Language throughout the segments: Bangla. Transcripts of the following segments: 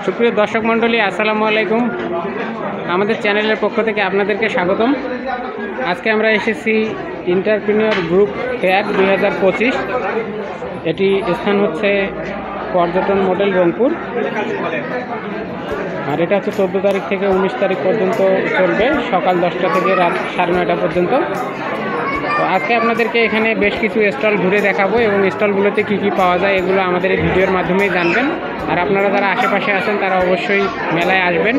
সুপ্রিয় দর্শক মণ্ডলী, আসসালামু আলাইকুম। আমাদের চ্যানেলের পক্ষ থেকে আপনাদেরকে স্বাগতম। আজকে আমরা এসেছি এন্টারপ্রেনিউর গ্রুপ ফেয়ার 2025। এটি স্থান হচ্ছে পর্যটন মডেল রংপুর, আর এটা হচ্ছে 14 তারিখ থেকে 19 তারিখ পর্যন্ত চলবে, সকাল 10টা থেকে রাত 9:30 পর্যন্ত। তো আজকে আপনাদেরকে এখানে বেশ কিছু স্টল ঘুরে দেখাবো এবং স্টলগুলোতে কী কী পাওয়া যায় এগুলো আমাদের এই ভিডিওর মাধ্যমেই জানবেন। আর আপনারা যারা আশেপাশে আছেন তারা অবশ্যই মেলায় আসবেন,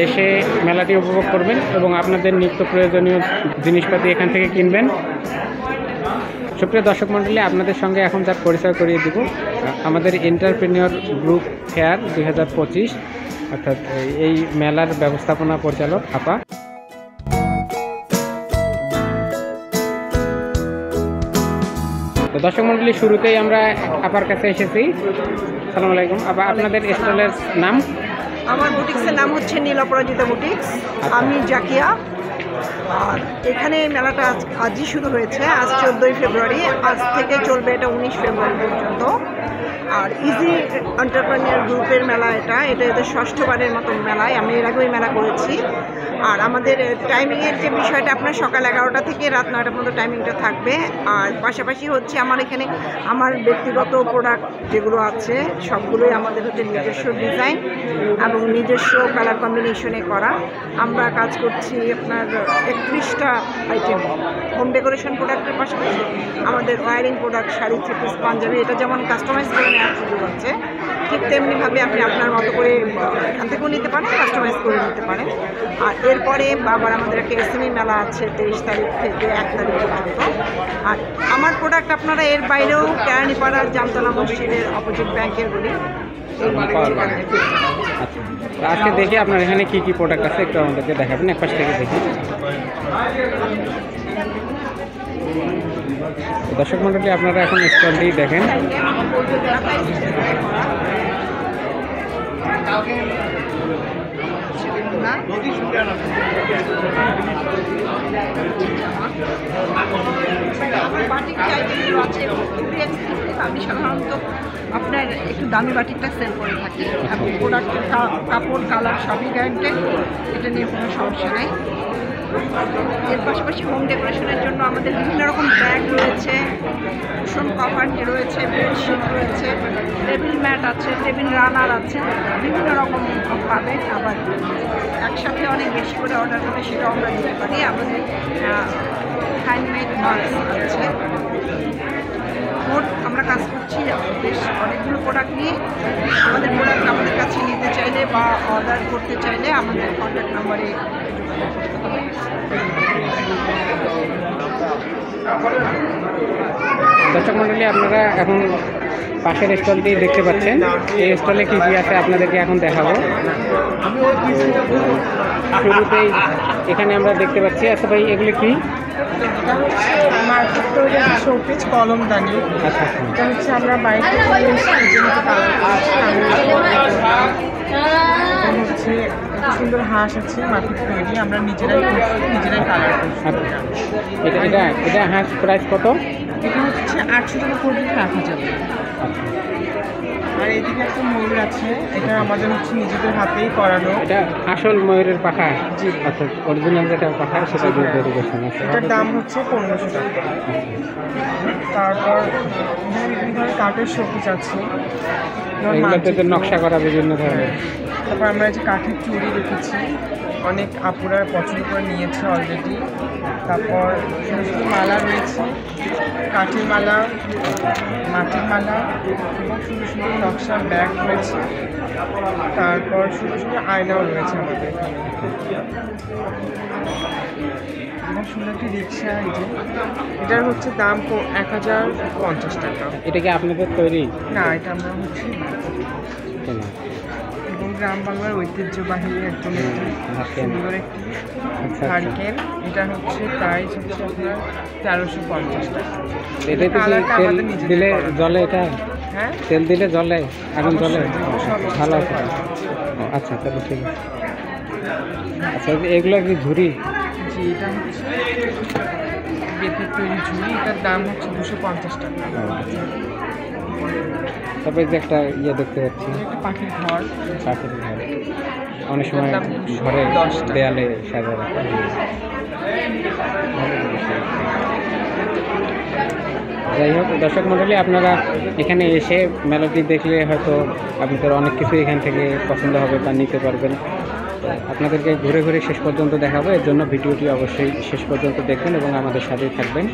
এসে মেলাটি উপভোগ করবেন এবং আপনাদের নিত্য প্রয়োজনীয় জিনিসপাতি এখান থেকে কিনবেন। সুপ্রিয় দর্শক মণ্ডলী, আপনাদের সঙ্গে এখন যার পরিচয় করিয়ে দেব আমাদের এন্টারপ্রেনিউর গ্রুপ ফেয়ার 2025, অর্থাৎ এই মেলার ব্যবস্থাপনা পরিচালক আপা। তো দর্শক মণ্ডলী, শুরুতেই আমরা আপার কাছে এসেছি। আসসালামু আলাইকুম আপা, আপনাদের স্টলের নাম? আমার বুটিক্সের নাম হচ্ছে নীল অপরাজিতা বুটিক্স। আমি জাকিয়া। আর এখানে মেলাটা আজই শুরু হয়েছে, আজ 14ই ফেব্রুয়ারি, আজ থেকে চলবে এটা 19 ফেব্রুয়ারি পর্যন্ত। আর ইজি এন্টারপ্রেনিউর গ্রুপের মেলা, এটা এদের ষষ্ঠবারের মতো মেলায়। আমি এর আগেই মেলা করেছি। আর আমাদের টাইমিংয়ের যে বিষয়টা, আপনার সকাল 11টা থেকে রাত 9টা পর্যন্ত টাইমিংটা থাকবে। আর পাশাপাশি হচ্ছে আমার এখানে আমার ব্যক্তিগত প্রোডাক্ট যেগুলো আছে সবগুলোই আমাদের হচ্ছে নিজস্ব ডিজাইন এবং নিজস্ব কালার কম্বিনেশনে করা। আমরা কাজ করছি আপনার 31টা আইটেম হোম ডেকোরেশন প্রোডাক্টের পাশাপাশি আমাদের wearing product, sari, three piece, panjabi, এটা যেমন কাস্টমাইজ করে নেওয়ার সুযোগ আছে, ঠিক তেমনিভাবে আপনি আপনার মতো করে এখান থেকেও নিতে পারেন, কাস্টমাইজ করে নিতে পারেন। আর এরপরে আবার আমাদের একটা এসএমই মেলা আছে 23 তারিখ থেকে 1 তারিখ পর্যন্ত। আর আমার প্রোডাক্ট আপনারা এর বাইরেও কেরানীপাড়ার জামতলা মসজিদের অপোজিট ব্যাংকের বলি। আজকে দেখি আপনার এখানে কি কি প্রোডাক্ট আছে একটু আমাদেরকে দেখাবেন, এক পাশ থেকে দেখি। দর্শক মণ্ডলী, আপনারা এখন স্টলটি দেখেন। আমি সাধারণত আপনার একটু দামি বাটিকটা সেল করে থাকি এবং প্রোডাক্টের কাপড়, কালার সবই গ্যারান্টেড, এটা নিয়ে কোনো সমস্যা নেই। এর পাশাপাশি হোম ডেকোরেশনের জন্য আমাদের বিভিন্ন রকম ব্যাগ রয়েছে, কুশন কভার রয়েছে, বেডশিট রয়েছে, টেবিল ম্যাট আছে, টেবিল রানার আছে, বিভিন্ন রকম পাবেন। আবার একসাথে অনেক বেশি করে অর্ডার করে সেটাও আমরা দিতে পারি। আমাদের হ্যান্ডমেড মাস্ক আছে। মোট আমরা কাজ করছি বেশ অনেকগুলো প্রোডাক্ট নিয়ে। আমাদের প্রোডাক্ট আমাদের কাছে নিতে চাইলে বা অর্ডার করতে চাইলে আমাদের কন্ট্যাক্ট নাম্বারে দর্শক মণ্ডলী, আপনারা এখন পাশের স্টলটি দেখতে পাচ্ছেন। এই স্টলে কী কী আছে আপনাদেরকে এখন দেখাবো। শুরুতেই এখানে আমরা দেখতে পাচ্ছি। আচ্ছা ভাই, এগুলো কি? শোপিস কলমদানি। আচ্ছা, এটা হচ্ছে আমরা বাইরে হচ্ছে সুন্দর হাঁস আছে মাটির তৈরি, আমরা নিজেরাই কালার করছি। এটা হাঁস প্রাইস কত? এটা হচ্ছে 800 টাকা পর্যন্ত রাখা যাবে। আর এইদিকে একটা ময়ূর আছে, এটা আমাদের হচ্ছে নিজেদের হাতেই করানো। এটা আসল ময়ূরের পাখা? জি, অর্থাৎ অরিজিনাল যেটা পাখা সেটা দিয়ে তৈরি করছেন। এটার দাম হচ্ছে 1500 টাকা। তারপর বিভিন্ন কাঠের শোপিস আছে, এগুলোতে নকশা করা বিভিন্ন ধরনের। তারপর আমরা যে কাঠের চুড়ি রেখেছি, অনেক আপুরা পছন্দ করে নিয়েছে অলরেডি। তারপর ছোটো ছোটো মালা রয়েছে, কাঠের মালা, মাটির মালা এবং সুন্দর সুন্দর নকশার ব্যাগ রয়েছে। তারপর সুন্দর সুন্দর আয়নাও রয়েছে আমাদের এখানে। এবং সুন্দর একটি রিক্সা, এই যে এটার হচ্ছে দাম 1050 টাকা। এটা কি আপনাদের তৈরি? না, এটা আমরা হচ্ছে এবং গ্রাম বাংলার ঐতিহ্যবাহী একদম সুন্দর একটি হারিকেন। এটা হচ্ছে প্রাইস হচ্ছে আপনার 1350 টাকা। এটা দিলে জলে? এটা হ্যাঁ, তেল দিলে জলে? আগুন জলে? ভালো আছে। আচ্ছা, তাহলে ঠিক আছে। আচ্ছা, এগুলো কি ঝুড়ি? জি, এটা হচ্ছে বেতের তৈরি ঝুড়ি। এটার দাম হচ্ছে 250 টাকা। তারপরে যে একটা ইয়ে দেখতে পাচ্ছি, একটা পাখির ঘর। পাখির ঘর। অনেক সময় দাম ঘরে 10 টাকা। দেয়ালে সাজা রাখা। ভালো জিনিস। যাই হোক দর্শক মণ্ডলী, আপনারা এখানে এসে মেলাটি দেখলে হয়তো আপনাদের অনেক কিছু এখান থেকে পছন্দ হবে বা নিতে পারবেন। তো আপনাদেরকে ঘুরে ঘুরে শেষ পর্যন্ত দেখাবো, এর জন্য ভিডিওটি অবশ্যই শেষ পর্যন্ত দেখবেন এবং আমাদের সাথেই থাকবেন।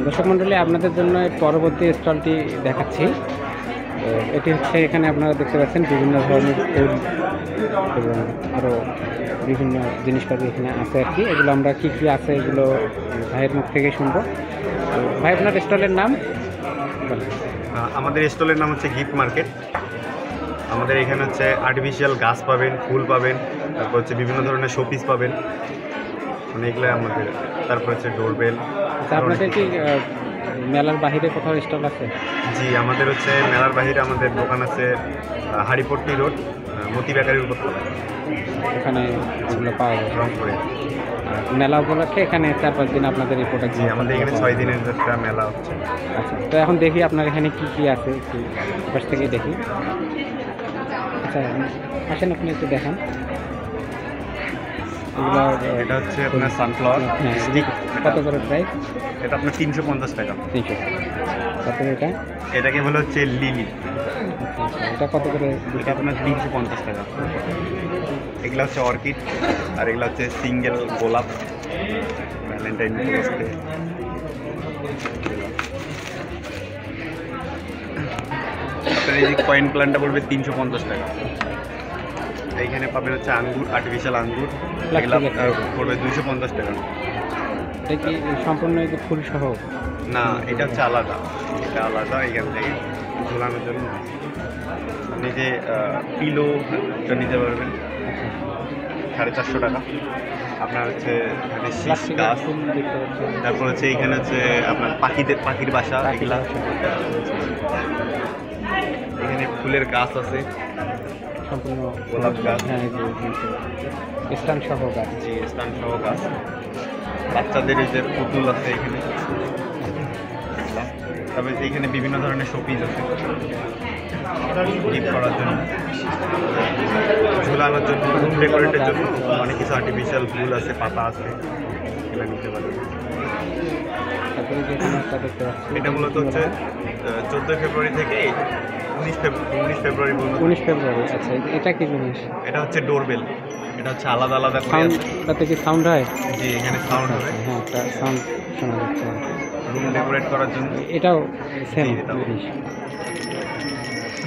দর্শক মণ্ডলী, আপনাদের জন্য পরবর্তী স্টলটি দেখাচ্ছি। তো এটি হচ্ছে, এখানে আপনারা দেখতে পাচ্ছেন বিভিন্ন ধরনের ফুল এবং আরও বিভিন্ন জিনিসপাতি এখানে আছে আর কি। এগুলো আমরা কী কী আছে এগুলো ভাইয়ের মুখ থেকে শুনবো। তো ভাই, আপনার স্টলের নাম বলেন। আমাদের স্টলের নাম হচ্ছে গিফট মার্কেট। আমাদের এখানে হচ্ছে আর্টিফিশিয়াল গাছ পাবেন, ফুল পাবেন, তারপর হচ্ছে বিভিন্ন ধরনের শোপিস পাবেন, মানে এগুলো আমাদের। তারপর হচ্ছে ডোরবেল। আচ্ছা, আপনাদের কি মেলার বাহিরে কোথাও স্টল আছে? জি, আমাদের হচ্ছে মেলার বাইরে আমাদের দোকান আছে হাড়িপট্টি রোড, মতি বেকারির উপর, ওখানে এগুলো পাওয়া যায়। রংপুরে। আর মেলা উপলক্ষে এখানে 4-5 দিন আপনাদের এই প্রোডাক্ট। জি, আমাদের এখানে 6 দিনের একটা মেলা হচ্ছে। আচ্ছা, তো এখন দেখি আপনার এখানে কি কি আছে, একটু পাশ থেকে দেখি। আচ্ছা, আসেন আপনি একটু দেখান এগুলো। এটা হচ্ছে আপনার সানফ্লাওয়ার হ্যাঁ, স্টিক। কত করে প্রাইস? এটা আপনার 350 টাকা। 300। তারপরে এটা? এটাকে বলে হচ্ছে লিলি। আচ্ছা, এটা কত করে? এটা আপনার 350 টাকা। এগুলো হচ্ছে অর্কিড, আর এগুলো হচ্ছে সিঙ্গেল গোলাপ, ভ্যালেন্টাইন উপলক্ষে। আপনার এই যে কয়েন প্ল্যান্টটা পড়বে 350 টাকা। এইখানে পাবেন হচ্ছে আঙ্গুর, আর্টিফিশিয়াল আঙ্গুর, এগুলো পড়বে 250 টাকা। এটা কি সম্পূর্ণ এই যে ফুল সহ? না, এটা হচ্ছে আলাদা, এটা আলাদা এখান থেকে ঝোলানোর জন্য। আপনি যে পিলোটা নিতে পারবেন 450 টাকা। আপনার হচ্ছে এখানে শীষ প্লাস্টিকের গাছ, ফুল দেখতে পাচ্ছেন। তারপর হচ্ছে এখানে হচ্ছে আপনার পাখির বাসা, এগুলা। এখানে ফুলের গাছ আছে, সম্পূর্ণ গোলাপ গাছ। হ্যাঁ, এই যে স্থান সহ গাছ। জি, স্থান সহ গাছ। বাচ্চাদের এই যে পুতুল আছে এখানে। তবে এখানে বিভিন্ন ধরনের শোপিস আছে গিফট করার জন্য, ঝুলানোর জন্য, রুম ডেকোরেটের জন্য অনেক কিছু আর্টিফিশিয়াল ফুল আছে, পাতা আছে, এগুলো নিতে পারবেন। তারপরে যে এখানে একটা দেখতে পাচ্ছি, এটা মূলত হচ্ছে 14 ফেব্রুয়ারি থেকে 19 ফেব্রুয়ারি পর্যন্ত। 19 ফেব্রুয়ারি। আচ্ছা, এটা কি জিনিস? এটা হচ্ছে ডোরবেল। এটা হচ্ছে আলাদা আলাদা করে সাউন্ড, আছে। তাতে কি সাউন্ড হয়? জি, এখানে সাউন্ড হবে হ্যাঁ, একটা সাউন্ড শোনা যাচ্ছে। রুম ডেকোরেট করার জন্য। এটাও সেম জি, এটাও। জিনিস।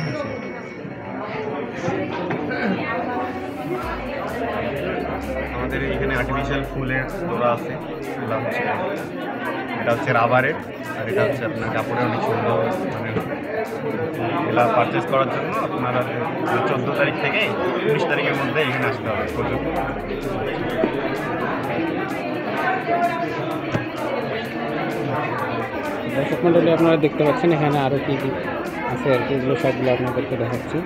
আচ্ছা, আমাদের এখানে আর্টিফিশিয়াল ফুলের তোড়া আছে, এগুলো হচ্ছে, এটা হচ্ছে রাবারের, আর এটা হচ্ছে আপনার কাপড়ে অনেক সুন্দর। মানে এগুলা পারচেস করার জন্য আপনারা 14 তারিখ থেকে 19 তারিখের মধ্যে এখানে আসতে হবে প্রচুর। দর্শক মণ্ডলী, আপনারা দেখতে পাচ্ছেন এখানে আরও কী কী আছে আর কি। এগুলো সবগুলো আপনাদেরকে দেখাচ্ছি।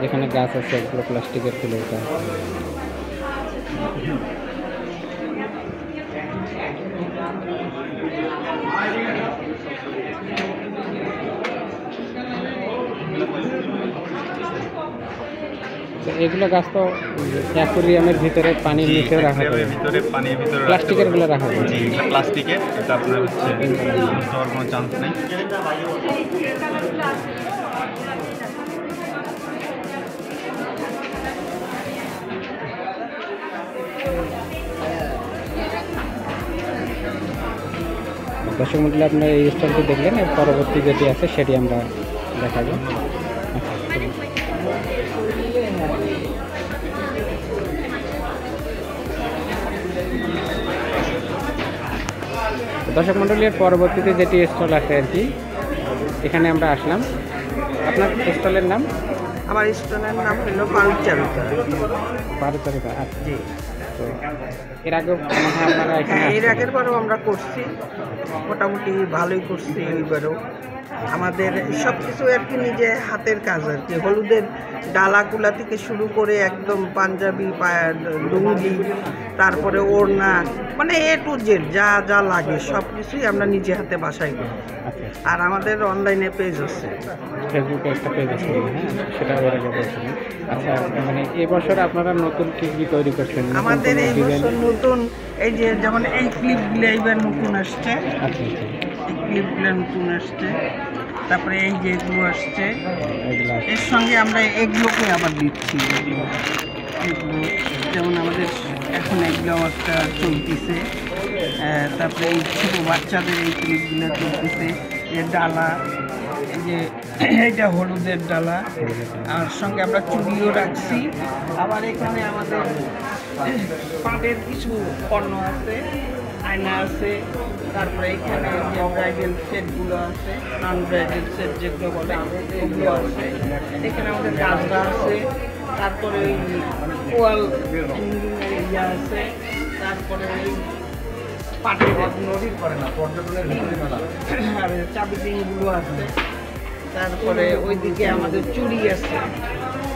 যেখানে গাছ আছে এগুলো প্লাস্টিকের ফুলের গাছ। এগুলো গাছ তো অ্যাকুরিয়ামের ভিতরে পানির জি, নিচে রাখা aquarium যায়। এর ভিতরে, পানির ভিতরে রাখতে প্লাস্টিকের পারবেন। গুলো রাখা যায়। জি, এটা প্লাস্টিকের, এটা আপনার হচ্ছে নষ্ট হওয়ার কোনো চান্স নেই। দর্শক মন্ডলী, আপনারা এই স্টলটি দেখলেন, এর পরবর্তী যেটি আছে সেটি আমরা দেখাবো। দর্শক মন্ডলী, এর পরবর্তীতে যেটি স্টল আছে আর কি, এখানে আমরা আসলাম। আপনার স্টলের নাম? আমার স্টলের নাম হলো ফারুক চারুকর। পারুচারিতা। আচ্ছা, জি, তো এর আগেও মনে হয় আপনারা এখানে হ্যাঁ, এর আসছেন। আগের বারও আমরা করছি, মোটামুটি ভালোই করছি এইবারও। আমাদের সব কিছু আর কি নিজে হাতের কাজ আর কি, হলুদের ডালাগুলা থেকে শুরু করে একদম পাঞ্জাবি লুঙ্গি, তারপরে ওড়না, মানে এ টু জেড যা যা লাগে সব কিছুই আমরা নিজে হাতে বাসায় করি। আচ্ছা, আর আমাদের অনলাইনে পেজ আছে। ফেসবুকে একটা পেজ আছে, হ্যাঁ, সেটা এর আগে বলছিলেন। আচ্ছা, মানে এবছর আপনারা নতুন কি কি তৈরি করছেন? নতুন আমাদের কোনো এই ডিজাইন? বছর নতুন এই যে যেমন এই ক্লিপগুলো এইবার নতুন আসছে, আচ্ছা আচ্ছা, এই ক্লিপগুলো নতুন আসছে, তারপরে এই যে এগুলো আসছে, এগুলো আছে। এর সঙ্গে আমরা এগুলোকে আবার দিচ্ছি। এগুলো যেমন আমাদের এখন এগুলো একটা চলতেছে, তারপরে এই ছোটো বাচ্চাদের এই ক্লিপগুলো চলতেছে, এর ডালা, এই যে এইটা হলুদের ডালা, আর সঙ্গে আমরা চুড়িও রাখছি। আবার এখানে আমাদের পাটের কিছু পণ্য আছে, আয়না আছে, তারপরে এখানে যে ব্রাইডাল সেটগুলো আছে, নন ব্রাইডাল সেট যেগুলো বলে ওগুলো আছে, এখানে আমাদের গাছটা আছে, তারপরে ওই ওয়াল ইয়া আছে, তারপরে ওই পাটের নদীর করে না পর্যটনের আর চাবি রিংগুলো আছে, তারপরে ওইদিকে আমাদের চুড়ি আছে,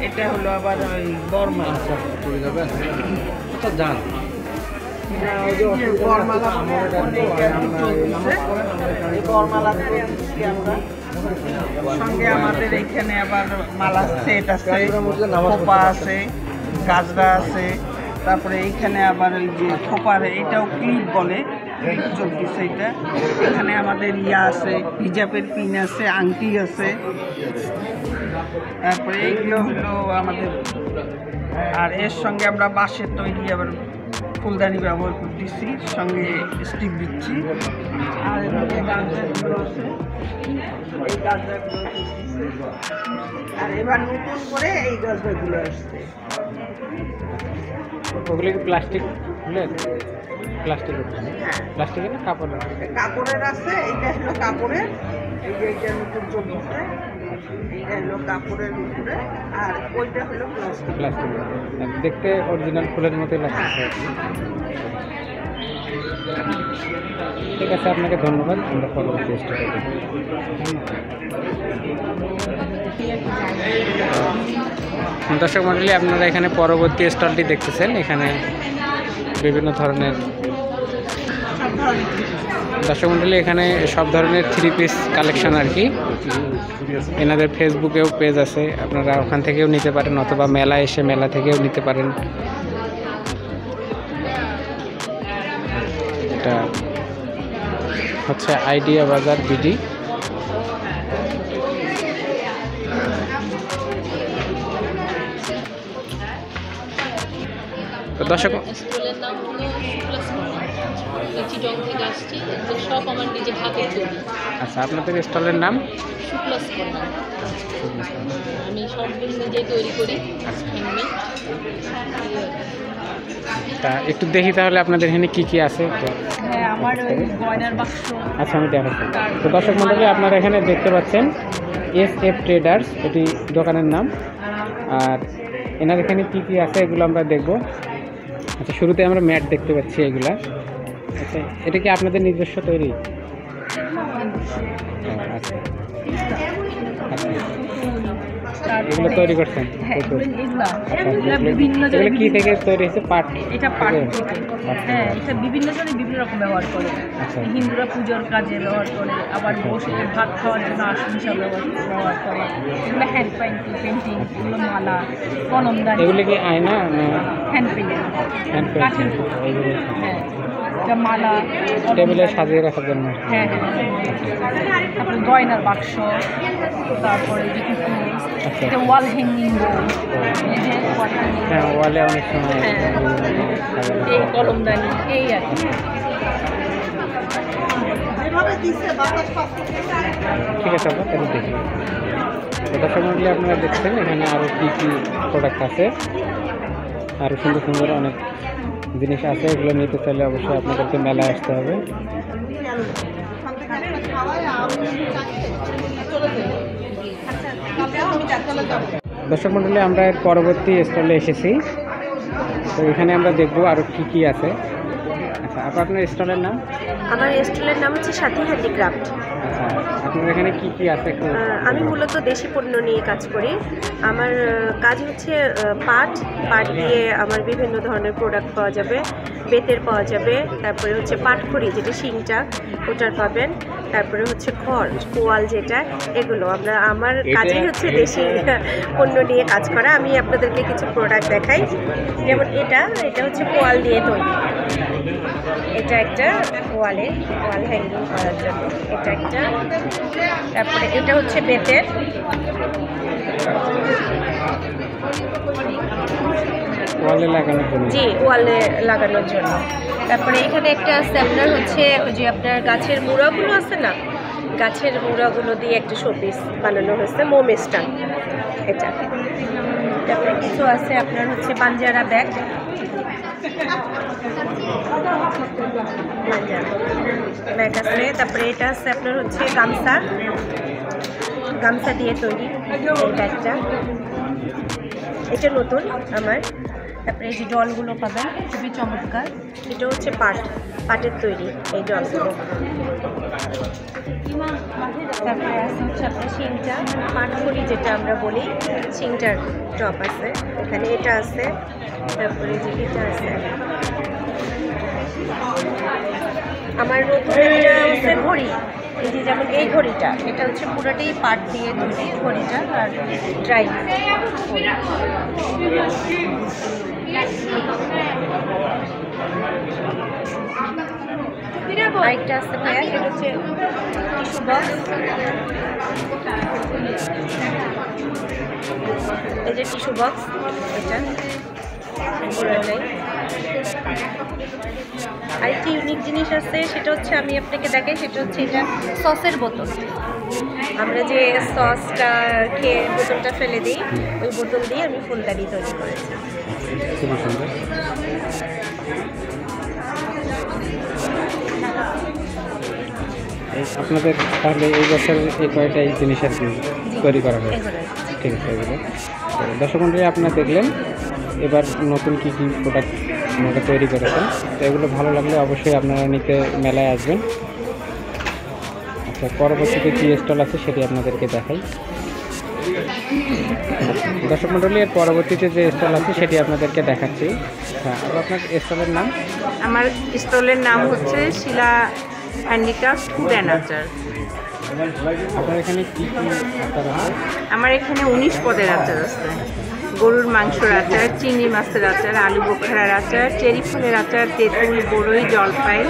এটা হলো আবার ওই বর্মা চুড়ি যাবে যান সঙ্গে আমাদের এখানে আবার মালা সেট আছে, খোপা আছে, গাজরা আছে, তারপরে এইখানে আবার ওই যে খোপার এটাও ক্লিপ বলে, ক্লিপ চলতেছে এটা। এখানে আমাদের ইয়া আছে, হিজাবের পিন আছে, আংটি আছে, তারপরে এইগুলো হলো আমাদের। আর এর সঙ্গে আমরা বাঁশের তৈরি আবার ফুলদানি ব্যবহার করতেছি, সঙ্গে স্টিক দিচ্ছি। আর এদিকে গাজরাগুলো আছে, এই গাজরাগুলো করতেছি। আর এবার নতুন করে এই গাজরাগুলো আসছে। ওগুলো কি প্লাস্টিক? প্লাস্টিকের? প্লাস্টিকের না কাপড়ের? কাপড়ের আছে, এইটা হলো কাপড়ের, এই যে এইটা নতুন চলতেছে, এইটা হলো কাপড়ের উপরে, আর ওইটা হলো প্লাস্টিক। প্লাস্টিকের দেখতে অরিজিনাল ফুলের মতোই লাগছে। ঠিক আছে, আপনাকে ধন্যবাদ। আমরা পরবর্তী স্টেপে দেখব। দর্শক মণ্ডলী, আপনারা এখানে পরবর্তী স্টলটি দেখতেছেন। এখানে বিভিন্ন ধরনের দর্শক মণ্ডলী, এখানে সব ধরনের 3 পিস কালেকশন আর কি। এনাদের ফেসবুকেও পেজ আছে, আপনারা ওখান থেকেও নিতে পারেন, অথবা মেলা এসে মেলা থেকেও নিতে পারেন। এটা হচ্ছে আইডিয়া বাজার বিডি। তো দর্শক, স্কুলের নাম হলো শুক্লাস চিটং থেকে আসছি, এগুলো সব আমার নিজের হাতে তৈরি। আচ্ছা, আপনাদের স্টলের নাম? শুক্লাস আমি সবগুলো নিজেই তৈরি করি, হ্যান্ডমেড। তা একটু দেখি তাহলে আপনাদের এখানে কি কি আছে। তো হ্যাঁ, আমার ওই গয়নার বাক্স। আচ্ছা, আমি দেখাচ্ছি। তো দর্শক মণ্ডলী, আপনারা এখানে দেখতে পাচ্ছেন SF ট্রেডার্স, এটি দোকানের নাম। আর এনার এখানে কি কি আছে এগুলো আমরা দেখব। আচ্ছা, শুরুতে আমরা ম্যাট দেখতে পাচ্ছি এগুলা। আচ্ছা, এটা কি আপনাদের নিজস্ব তৈরি? আচ্ছা আচ্ছা, এগুলো তৈরি করছেন? এগুলো কি থেকে তৈরি হয়েছে? পাট? এটা পাট থেকে। হ্যাঁ, এটা বিভিন্ন জনে বিভিন্ন রকম ব্যবহার করে। আচ্ছা, হিন্দুরা পুজোর কাজে ব্যবহার করে, আবার বসে ভাত খাওয়ার জন্য আসন হিসাবে ব্যবহার করে। এগুলো হ্যান্ড পেন্টিং, এগুলো মালা, কলমদানি। এগুলো কি আয়না? হ্যান্ড পেন্টিং, হ্যান্ড কাঠের। এগুলো হ্যাঁ, এটা মালা, টেবিলে সাজিয়ে রাখার জন্য। হ্যাঁ হ্যাঁ, তারপরে গয়নার বাক্স, তারপরে যে কিছু আচ্ছা, এটা ওয়াল হ্যাঙ্গিং বোর্ড, এই যে ওয়াল হ্যাঙ্গিং, হ্যাঁ, ওয়ালে অনেক সময় এই কলমদানি, এই আর কি। ঠিক আছে, আমরা তাহলে দেখি। দর্শক মণ্ডলী, আপনারা দেখছেন এখানে আরও কী কী প্রোডাক্ট আছে, আরও সুন্দর সুন্দর অনেক জিনিস আছে। এগুলো নিতে চাইলে অবশ্যই আপনাদেরকে মেলায় আসতে হবে। দর্শক মণ্ডলী, আমরা এর পরবর্তী স্টলে এসেছি। তো এখানে আমরা দেখবো আরও কী কী আছে। আচ্ছা, আপনার স্টলের নাম? আমার স্টলের নাম হচ্ছে সাথী হ্যান্ডিক্রাফট। আচ্ছা, আপনার এখানে কি কি আছে একটু? আমি মূলত দেশি পণ্য নিয়ে কাজ করি। আমার কাজ হচ্ছে পাট দিয়ে আমার বিভিন্ন ধরনের প্রোডাক্ট পাওয়া যাবে, বেতের পাওয়া যাবে, তারপরে হচ্ছে পাটখড়ি যেটা শিংটা ওটার পাবেন, তারপরে হচ্ছে খড় পোয়াল যেটা, এগুলো আমার কাজই হচ্ছে দেশি পণ্য নিয়ে কাজ করা। আমি আপনাদেরকে কিছু প্রোডাক্ট দেখাই, যেমন এটা হচ্ছে পোয়াল দিয়ে তৈরি, এটা একটা ওয়াল হ্যাঙ্গিং করার জন্য, এটা একটা, তারপরে এটা হচ্ছে বেতের, ওয়ালে লাগানোর জন্য। জি ওয়ালে লাগানোর জন্য। তারপরে এখানে একটা আছে আপনার হচ্ছে যে আপনার গাছের মুড়াগুলো আছে না, গাছের মুড়াগুলো দিয়ে একটা শোপিস বানানো হয়েছে, মোম স্টান এটা। তারপরে কিছু আছে আপনার হচ্ছে বাঞ্জারা ব্যাগ, আছে। তারপরে এটা আছে আপনার হচ্ছে গামছা দিয়ে তৈরি, এটা একটা, এটা নতুন আমার। তারপরে এই যে ডলগুলো পাবেন খুবই চমৎকার, এটা হচ্ছে পাটের তৈরি এই ডলগুলো। তারপরে আছে হচ্ছে আপনার শিংটা, পাটখড়ি যেটা আমরা বলি, শিংটার টপ আছে এখানে, এটা আছে। তারপরে যে এটা আছে আমার নতুন, এটা হচ্ছে ঘড়ি, এই যে যেমন এই ঘড়িটা, এটা হচ্ছে পুরোটাই পাট দিয়ে তৈরি ঘড়িটা, আর ড্রাই আরেকটা আছে ভাইয়া, এটা হচ্ছে টিস্যু বক্স, এই যে টিস্যু বক্স, এটা পুরোটাই। আরেকটি ইউনিক জিনিস আছে, সেটা হচ্ছে আমি আপনাকে দেখাই, সেটা হচ্ছে এটা সসের বোতল। আমরা যে সসটা খেয়ে বোতলটা ফেলে দিই, ওই বোতল দিয়ে আমি ফুলদানি তৈরি করেছি। খুবই সুন্দর। আপনাদের তাহলে এই বছর এই কয়টা এই জিনিস আর কি তৈরি করা হয়েছে? ঠিক আছে, এগুলো দর্শক মণ্ডলী আপনারা দেখলেন। এবার নতুন কী কী প্রোডাক্ট আপনারা তৈরি করেছেন, তো এগুলো ভালো লাগলে অবশ্যই আপনারা নিতে মেলায় আসবেন। আচ্ছা, পরবর্তীতে কী স্টল আছে সেটি আপনাদেরকে দেখাই। দর্শক মণ্ডলী, এর পরবর্তীতে যে স্টল আছে সেটি আপনাদেরকে দেখাচ্ছি। হ্যাঁ, আর আপনার স্টলের নাম? আমার স্টলের নাম হচ্ছে শিলা হ্যান্ডিক্রাফট ফুড অ্যান্ড আচার। আপনার এখানে কী কী আচার আছে? আমার এখানে 19 পদের আচার আছে। গরুর মাংসের আচার, চিংড়ি মাছের আচার, আলু বোখারার আচার, চেরি ফলের আচার, তেঁতুল, বড়ই, জলপাই,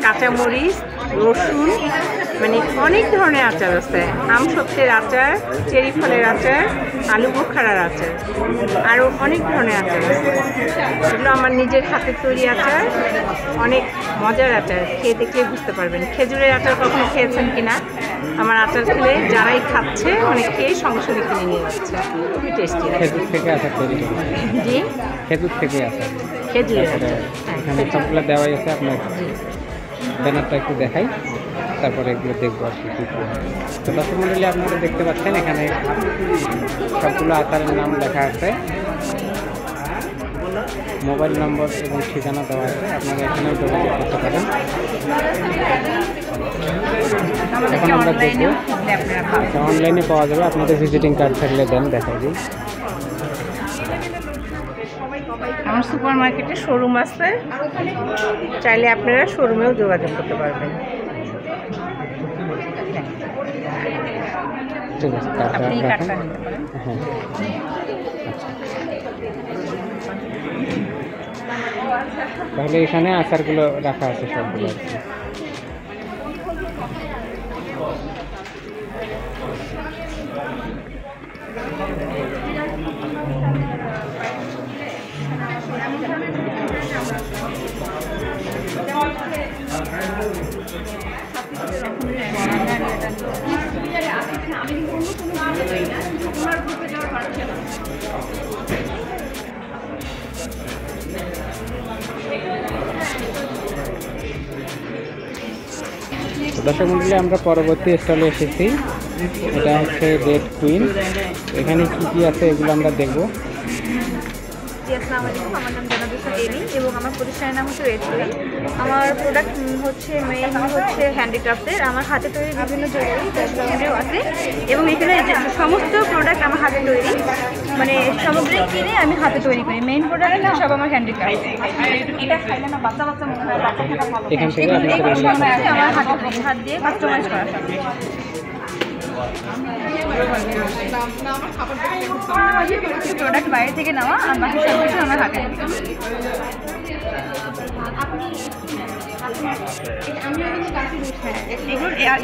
কাঁচামরিচ, রসুন, মানে অনেক ধরনের আচার আছে। আম সত্যের আচার, চেরি ফলের আচার, আলু বোখারার আচার, আরও অনেক ধরনের আচার আছে। এগুলো আমার নিজের হাতের তৈরি আচার, অনেক মজার আচার, খেয়ে দেখলে বুঝতে পারবেন। খেজুরের আচার কখনো খেয়েছেন কিনা? আমার আচার খেলে যারাই খাচ্ছে অনেক খেয়ে সঙ্গে সঙ্গে কিনে নিয়ে যাচ্ছে, খুবই টেস্টি। খেজুর থেকে আচার তৈরি করেন? জি, খেজুর থেকে আচার। খেজুরের আচার। এখানে সবগুলো দেওয়াই আছে। আপনার ব্যানারটা একটু দেখাই, তারপরে এগুলো দেখবো আর কি কী কী। তো দর্শক মণ্ডলী, আপনারা দেখতে পাচ্ছেন এখানে সবগুলো আচারের নাম লেখা আছে, মোবাইল নম্বর এবং ঠিকানা দেওয়া আছে, আপনারা এখানেও যোগাযোগ করতে পারেন। এখন আমরা দেখব, অনলাইনে পাওয়া যাবে, আপনাদের ভিজিটিং কার্ড থাকলে দেন, দেখাই দিই। আমার সুপার মার্কেটে শোরুম আছে, চাইলে আপনারা শোরুমেও যোগাযোগ করতে পারবেন। ঠিক আছে, কার্ডটা আপনি রাখেন। কার্ডটা নিতে পারেন। হ্যাঁ, তাহলে এখানে আচারগুলো রাখা আছে সবগুলো আর কি। দর্শক মণ্ডলী, আমরা পরবর্তী স্টলে এসেছি। এটা হচ্ছে রেড কুইন। এখানে কি কি আছে এগুলো আমরা দেখব। জি আসসালামু আলাইকুম, আমার নাম জানাতুসা টেনি এবং আমার প্রতিষ্ঠানের নাম হচ্ছে রেড জুয়েল। আমার প্রোডাক্ট হচ্ছে মেইনলি হচ্ছে হ্যান্ডিক্রাফটের, আমার হাতে তৈরি বিভিন্ন জুয়েলারি ব্যাকগ্রাউন্ডেও আছে এবং এখানে সমস্ত প্রোডাক্ট আমার হাতে তৈরি, মানে সামগ্রী কিনে আমি হাতে তৈরি করি। মেইন প্রোডাক্ট না সব আমার হ্যান্ডিক্রাফট। এখান থেকে আমার হাত দিয়ে কাস্টমাইজ করা প্রোডাক্ট বাইরে থেকে নেওয়া আর বাকি সব কিছু আমার হাতে।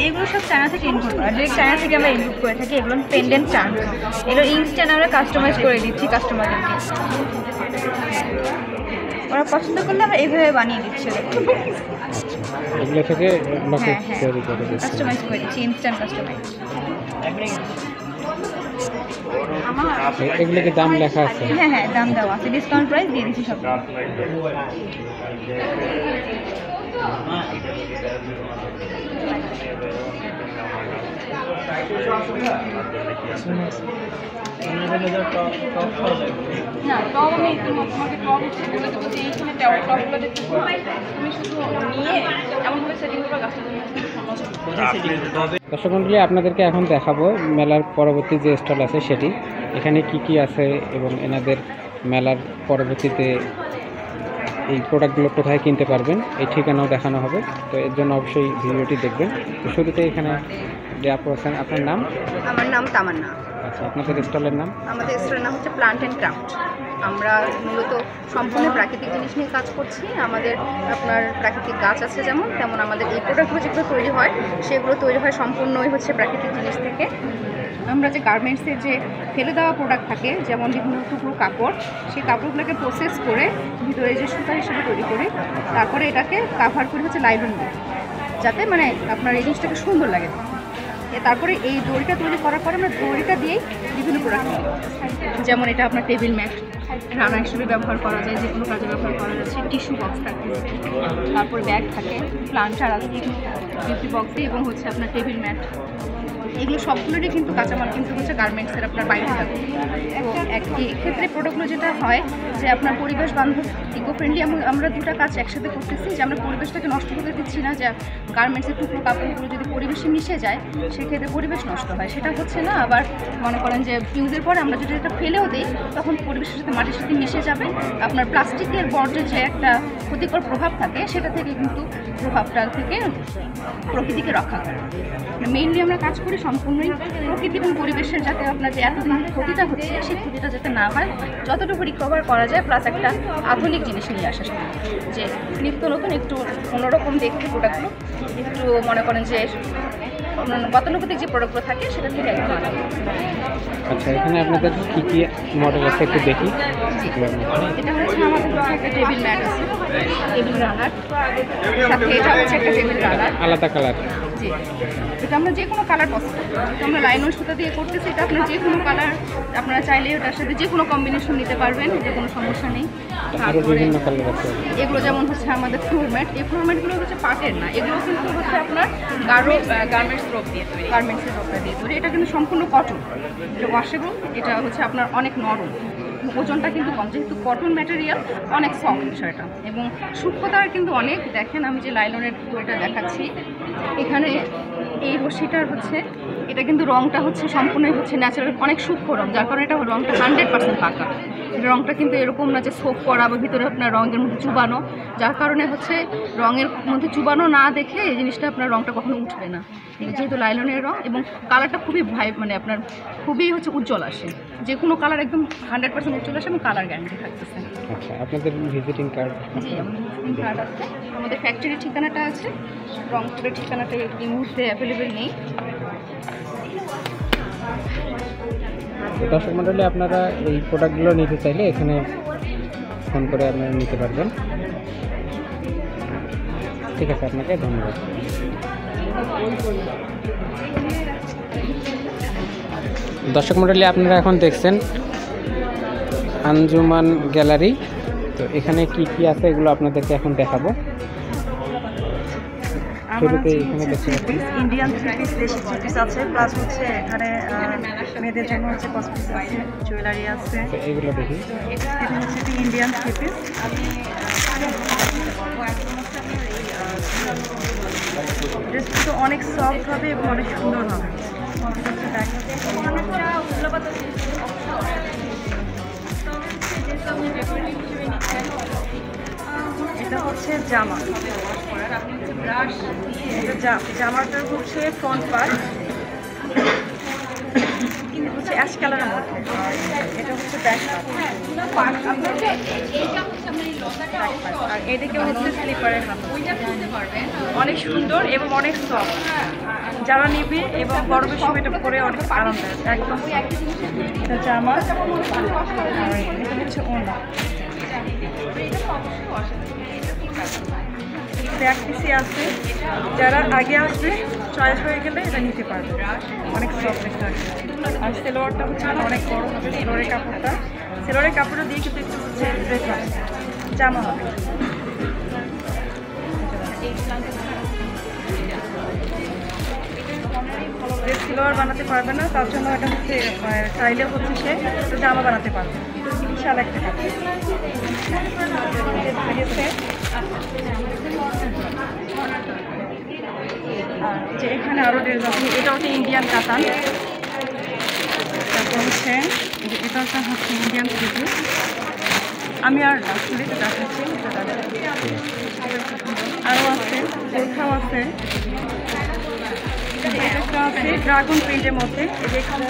এগুলো সব চায়না থেকে ইনপুট করা, ডিরেক্ট চায়না থেকে আমরা ইনপুট করে থাকি। এগুলো পেন্ডেন্ট চার্ম, এগুলো ইনস্ট্যান্ট আমরা কাস্টমাইজ করে দিচ্ছি কাস্টমারদেরকে। ওরা পছন্দ করলে আমরা এইভাবে বানিয়ে দিচ্ছি, এগুলো থেকে তৈরি করে দিচ্ছি, কাস্টমাইজ করে দিচ্ছি, ইনস্ট্যান্ট কাস্টমাইজ। এগুলোকে দাম লেখা আছে? হ্যাঁ হ্যাঁ, দাম দেওয়া আছে, ডিসকাউন্ট প্রাইস দিয়ে দিচ্ছি সব। না টপ আমি তোমাকে টপ হচ্ছে বলে দেবো যে এইখানে টপগুলো দেখতে তুমি শুধু নিয়ে এমনভাবে সেটিং করবে দর্শক মণ্ডলী, আপনাদেরকে এখন দেখাবো মেলার পরবর্তী যে স্টল আছে সেটি, এখানে কি কি আছে এবং এনাদের মেলার পরবর্তীতে এই প্রোডাক্টগুলো কোথায় কিনতে পারবেন এই ঠিকানাও দেখানো হবে। তো এর জন্য অবশ্যই ভিডিওটি দেখবেন। তো শুরুতে এখানে যে আপু আছেন, আপনার নাম? আমার নাম তামান্না। আচ্ছা, আপনাদের স্টলের নাম? আমাদের স্টোরের নাম হচ্ছে প্লান্ট অ্যান্ড ক্রাফট। আমরা মূলত সম্পূর্ণ প্রাকৃতিক জিনিস নিয়ে কাজ করছি। আমাদের আপনার প্রাকৃতিক গাছ আছে যেমন, তেমন আমাদের এই প্রোডাক্টগুলো যেগুলো তৈরি হয় সেগুলো তৈরি হয় সম্পূর্ণই হচ্ছে প্রাকৃতিক জিনিস থেকে। আমরা যে গার্মেন্টসের যে ফেলে দেওয়া প্রোডাক্ট থাকে, যেমন বিভিন্ন টুকরো কাপড়, সেই কাপড়গুলোকে প্রসেস করে ভিতরে যে সুতা হিসেবে তৈরি করি, তারপরে এটাকে কাভার করে হচ্ছে লাইলন দিয়ে, যাতে মানে আপনার এই জিনিসটাকে সুন্দর লাগে। তারপরে এই দড়িটা তৈরি করার পরে আমরা দড়িটা দিয়েই বিভিন্ন প্রোডাক্ট করি। যেমন এটা আপনার টেবিল ম্যাট রানা হিসেবে ব্যবহার করা যায়, যে কোনো কাজে ব্যবহার করা যাচ্ছে। টিস্যু বক্স থাকে, তারপরে ব্যাগ থাকে, প্লান্টার আছে বিউটি বক্সে, এবং হচ্ছে আপনার টেবিল ম্যাট। এগুলো সবগুলোরই কিন্তু কাঁচামাল কিন্তু হচ্ছে গার্মেন্টসের আপনার বাইরে থাকে। তো এক্ষেত্রে প্রোডাক্টগুলো যেটা হয় যে আপনার পরিবেশ বান্ধব, ইকো ফ্রেন্ডলি, আমরা দুটো কাজ একসাথে করতেছি, যে আমরা পরিবেশটাকে নষ্ট করতে দিচ্ছি না। যে গার্মেন্টসের টুকরো কাপড়গুলো যদি পরিবেশে মিশে যায় সেক্ষেত্রে পরিবেশ নষ্ট হয়, সেটা হচ্ছে না। আবার মনে করেন যে ইউজের পরে আমরা যদি এটা ফেলেও দিই তখন পরিবেশের সাথে মাটির সাথে মিশে যাবে। আপনার প্লাস্টিকের বর্জ্যের যে একটা ক্ষতিকর প্রভাব থাকে সেটা থেকে কিন্তু প্রভাবটা থেকে প্রকৃতিকে রক্ষা করে। মেইনলি আমরা কাজ করি সম্পূর্ণই প্রকৃতি এবং পরিবেশের, যাতে আপনার যে এতদিন ক্ষতিটা হচ্ছে সেই ক্ষতিটা যাতে না হয়, যতটুকু রিকভার করা যায়, প্লাস একটা আধুনিক জিনিস নিয়ে আসা, যে নিত্য নতুন একটু অন্যরকম দেখতে প্রোডাক্টগুলো, একটু মনে করেন যে গতানুগতিক যে প্রোডাক্টগুলো থাকে সেটা থেকে একদম আলাদা। আচ্ছা, এখানে আপনাদের কী কী মডেল আছে একটু দেখি। এটা হচ্ছে আমাদের একটা টেবিল ম্যাট আছে, টেবিল রানার সাথে এটা হচ্ছে একটা টেবিল রানার আলাদা কালার। জি, এটা আমরা যে কোনো কালার পছন্দ, আমরা লাইনন সুতা দিয়ে করতেছি। এটা আপনার যে কোনো কালার আপনারা চাইলে ওটার সাথে যে কোনো কম্বিনেশন নিতে পারবেন, যে কোনো সমস্যা নেই। আরও বিভিন্ন কালার আছে। এগুলো যেমন হচ্ছে আমাদের ফ্লোর ম্যাট, এই ফ্লোর ম্যাটগুলো হচ্ছে পাটের না, এগুলো কিন্তু হচ্ছে আপনার গার্মেন্টস রোপ দিয়ে তৈরি, গার্মেন্টসের রোপটা দিয়ে তৈরি। এটা কিন্তু সম্পূর্ণ কটন, এটা ওয়াশেবল, এটা হচ্ছে আপনার অনেক নরম, ওজনটা কিন্তু কম, যেহেতু কটন ম্যাটেরিয়াল অনেক সফট বিষয়টা, এবং সূক্ষ্মতার কিন্তু অনেক। দেখেন আমি যে লাইলনের দড়িটা দেখাচ্ছি, এখানে এই রশিটার হচ্ছে এটা কিন্তু রঙটা হচ্ছে সম্পূর্ণই হচ্ছে ন্যাচারাল, অনেক সূক্ষ্ম রঙ, যার কারণে এটা রঙটা 100% পাকা। রঙটা কিন্তু এরকম না যে সোপ করা বা ভিতরে আপনার রঙের মধ্যে চুবানো, যার কারণে হচ্ছে রঙের মধ্যে চুবানো না দেখে এই জিনিসটা আপনার রঙটা কখনো উঠবে না, যেহেতু লাইলনের রঙ। এবং কালারটা খুবই মানে আপনার খুবই হচ্ছে উজ্জ্বল আসে, যে কোনো কালার একদম 100% উজ্জ্বল আসে এবং কালার গ্যারান্টি থাকতেছে। আচ্ছা, আপনাদের ভিজিটিং কার্ড? জি, আমাদের ভিজিটিং কার্ড আছে। আমাদের ফ্যাক্টরির ঠিকানাটা আছে, রংপুরের ঠিকানাটা এই মুহূর্তে অ্যাভেলেবেল নেই। দর্শক মণ্ডলী, আপনারা এই প্রোডাক্টগুলো নিতে চাইলে এখানে ফোন করে আপনারা নিতে পারবেন। ঠিক আছে, আপনাকে ধন্যবাদ। দর্শক মণ্ডলী, আপনারা এখন দেখছেন আঞ্জুমান গ্যালারি। তো এখানে কি কি আছে এগুলো আপনাদেরকে এখন দেখাবো। শুরুতে এখানে দেখতে পাচ্ছি। ইন্ডিয়ান থ্রি পিস, দেশি থ্রি পিস আছে, প্লাস হচ্ছে এখানে মেয়েদের জন্য হচ্ছে কসমেটিক্স আছে, জুয়েলারি আছে। তো এগুলো দেখি। এটা হচ্ছে ইন্ডিয়ান থ্রি পিস। ড্রেসটা তো অনেক সফট হবে এবং অনেক সুন্দর হবে। এটা হচ্ছে জামা, জামাটার হচ্ছে ফ্রন্ট পার্ট হচ্ছে অ্যাশ কালারের মধ্যে, এটা হচ্ছে ব্যাক পার্ট, আর এদিকে হচ্ছে স্লিপারের হাত। অনেক সুন্দর এবং অনেক সফট, যারা নিবে এবং গরমের সময় এটা পরে অনেক আরামদায়ক একদম। এটা জামা, আর এটা হচ্ছে ওড়না। ব্যাক পিসি আছে, যারা আগে আসবে চয়েস হয়ে গেলে এটা নিতে পারবে, অনেক সফট একটা। আর সেলোয়ারটা হচ্ছে অনেক বড় হবে, সেলোয়ারের কাপড়টা দিয়ে কিন্তু একটু হচ্ছে ড্রেস হবে, জামা হবে। ড্রেস সেলোয়ার বানাতে পারবে না, তার জন্য এটা হচ্ছে চাইলে হচ্ছে সে জামা বানাতে পারবে। বিশাল একটা কাপড় যে এখানে আরও ড্রেস আছে। এটা হচ্ছে ইন্ডিয়ান কাতান, তারপর হচ্ছে এটা হচ্ছে ইন্ডিয়ান থ্রি। আমি আর চুড়িতে দেখাচ্ছি, আরও আছে, বোরখাও আছে। এটা আছে ড্রাগন প্রিন্টের মধ্যে, এখানে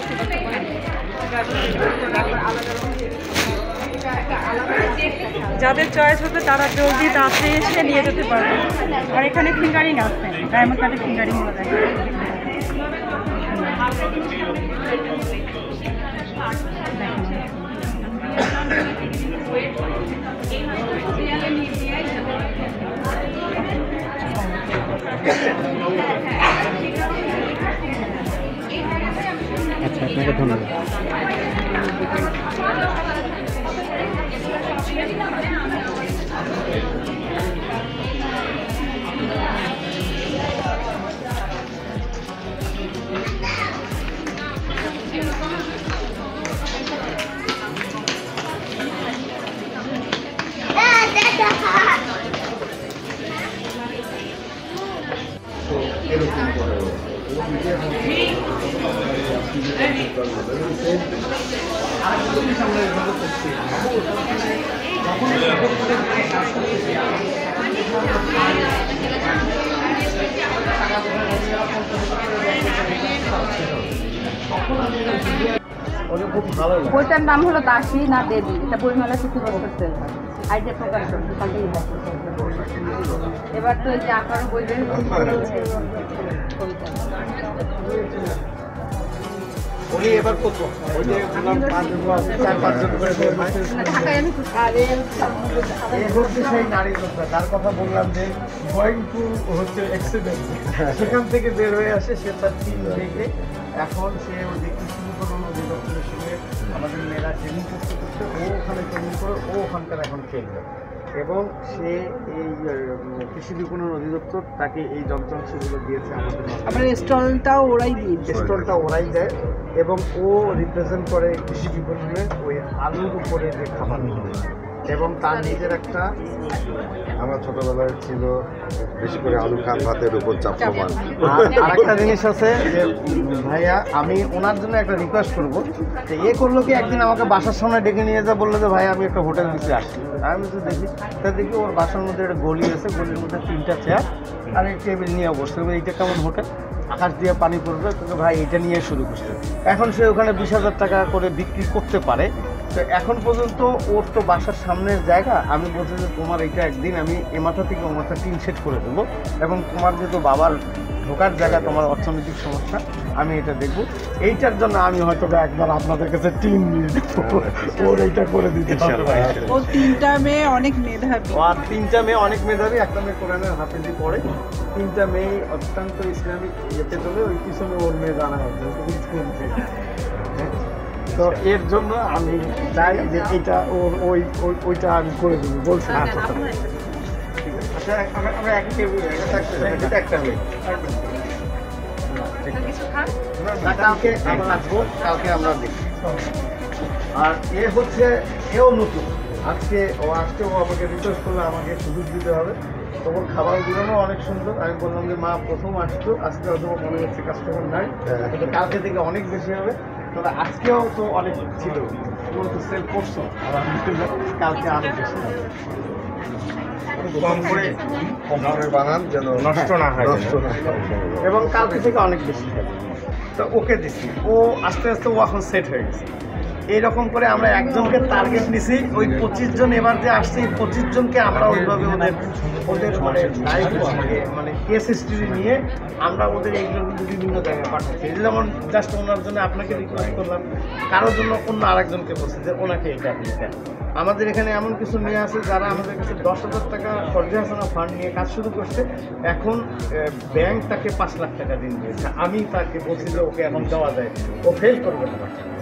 যাদের চয়েস হবে তারা জলদি তাড়াতাড়ি এসে নিয়ে যেতে পারবে। আর এখানে ফিঙ্গারিং আছে, ডায়মন্ড কাটে ফিঙ্গারিং হয়ে যায়। আচ্ছা, আপনাকে ধন্যবাদ। বইটার নাম হলো দাসী না দেবী, এটা বইমেলা কিছু বলতেছে আইডিয়া প্রকাশন। এবার তো এই যে আঁকারও বই বের হচ্ছে উনি এবার কত ওই যে 4-5 জন করে ঢাকায় আমি হচ্ছে সেই নারী যোদ্ধা তার কথা বললাম যে গোয়িং টু হচ্ছে অ্যাক্সিডেন্ট, সেখান থেকে বের হয়ে আসে সে তার টিম রেখে এখন সে ওই যে কৃষি বিপণন অধিদপ্তরের সঙ্গে আমাদের মেয়েরা ট্রেনিং করতে করতে ও ওখানে ট্রেনিং করে ও ওখানকার এখন খেলবে এবং সে এই কৃষি বিপণন অধিদপ্তর তাকে এই যন্ত্রাংশগুলো দিয়েছে আমাদের স্টলটাও ওরাই দিয়েছে, স্টলটা ওরাই দেয় এবং ও রিপ্রেজেন্ট করে কৃষি বিপণনে ওই আলুর উপরে যে খাবারগুলো এবং তার নিজের একটা আমরা ছোটবেলায় ছিল বেশি করে আলু খান ভাতের উপর চাপমান। আর একটা জিনিস আছে যে ভাইয়া আমি ওনার জন্য একটা রিকোয়েস্ট করবো যে এ করলো কি একদিন আমাকে বাসার সামনে ডেকে নিয়ে যা বললো যে ভাই আমি একটা হোটেল দিতে আসি, আমি তো দেখি তা দেখি ওর বাসার মধ্যে একটা গলি আছে, গলির মধ্যে 3টা চেয়ার আর এই টেবিল নিয়ে বসছে, এইটা কেমন হোটেল, আকাশ দিয়ে পানি পড়বে, কিন্তু ভাই এটা নিয়ে শুরু করছে। এখন সে ওখানে 20,000 টাকা করে বিক্রি করতে পারে। তো এখন পর্যন্ত ওর তো বাসার সামনের জায়গা, আমি বলছি যে তোমার এটা একদিন আমি এ মাথা থেকে ও মাথা টিন সেট করে দেবো এবং তোমার যেহেতু বাবার ঢোকার জায়গা, তোমার অর্থনৈতিক সমস্যা, আমি এটা দেখবো। এইটার জন্য আমি হয়তো একবার আপনাদের কাছে টিম নিয়ে দেবো, ওর এইটা করে দিতে পারবে। ও 3টা মেয়ে অনেক মেধাবী, আর 3টা মেয়ে অনেক মেধাবী, একটা মেয়ে কোরআনের হাফেজি পড়ে, 3টা মেয়ে অত্যন্ত ইসলামিক ইয়েতে চলে, ওই পিছনে ওর মেয়ে জানা হচ্ছে স্কুল থেকে। তো এর জন্য আমি চাই যে এটা ওর ওইটা আমি করে দেবো বলছি। ঠিক আছে। আমরা এক টেবিল একটা হয়ে কিছু খান। কালকে আমরা আসবো, কালকে আমরা দেখি। আর এ হচ্ছে এও নতুন, আজকে ও আমাকে রিকোয়েস্ট করলে আমাকে সুযোগ দিতে হবে। তো ওর খাবারগুলোও অনেক সুন্দর। আমি বললাম যে মা প্রথম আসতো, আজকে হয়তো মনে হচ্ছে কাস্টমার নাই, কিন্তু কালকে থেকে অনেক বেশি হবে। তবে আজকেও তো অনেক ছিল, ওগুলো তো সেল করছো, কালকে আরও বেশি হবে। কম করে বানান যেন নষ্ট না হয়, নষ্ট না হয়। এবং কালকে থেকে অনেক বেশি হবে। তো ওকে দিচ্ছি, ও আস্তে আস্তে ও এখন সেট হয়ে গেছে। এইরকম করে আমরা একজনকে টার্গেট নিছি, ওই 25 জন এবার যে আসছে এই 25 জনকে আমরা ওইভাবে ওদের মানে কেস হিস্ট্রি নিয়ে আমরা ওদের এইগুলো কিন্তু বিভিন্ন জায়গায় পাঠাচ্ছি। যেমন জাস্ট ওনার জন্য আপনাকে রিকোয়েস্ট করলাম, কারোর জন্য অন্য আরেকজনকে বলছি যে ওনাকে এটা আপনি দেন। আমাদের এখানে এমন কিছু মেয়ে আছে যারা আমাদের কাছে 10,000 টাকা ফরজি হাসানা ফান্ড নিয়ে কাজ শুরু করছে। এখন ব্যাংক তাকে 5 লাখ টাকা ঋণ দিয়েছে। আমি তাকে বলছি যে ওকে এখন দেওয়া যায়, ও ফেল করবে না।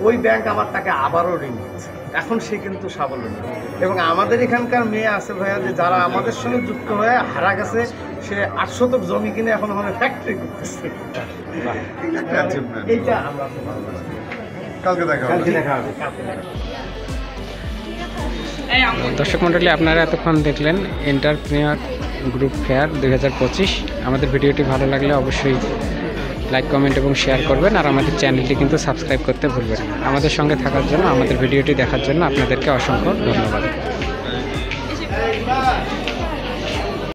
ওই ব্যাংক আবার তাকে আবারও ঋণ দিচ্ছে। এখন সে কিন্তু স্বাবলম্বী। এবং আমাদের এখানকার মেয়ে আছে ভাইয়া, যে যারা আমাদের সঙ্গে যুক্ত হয়ে হারা গেছে, সে 8 শতক জমি কিনে এখন ওখানে ফ্যাক্টরি করতেছে। এইটা আমরা খুব ভালোবাসি। কালকে দেখা হবে। কালকে দেখা হবে, কালকে দেখা হবে। দর্শক মণ্ডলী, আপনারা এতক্ষণ দেখলেন এন্টারপ্রেনিউর গ্রুপ ফেয়ার 2025। আমাদের ভিডিওটি ভালো লাগলে অবশ্যই লাইক, কমেন্ট এবং শেয়ার করবেন। আর আমাদের চ্যানেলটি কিন্তু সাবস্ক্রাইব করতে ভুলবেন না। আমাদের সঙ্গে থাকার জন্য, আমাদের ভিডিওটি দেখার জন্য আপনাদেরকে অসংখ্য ধন্যবাদ।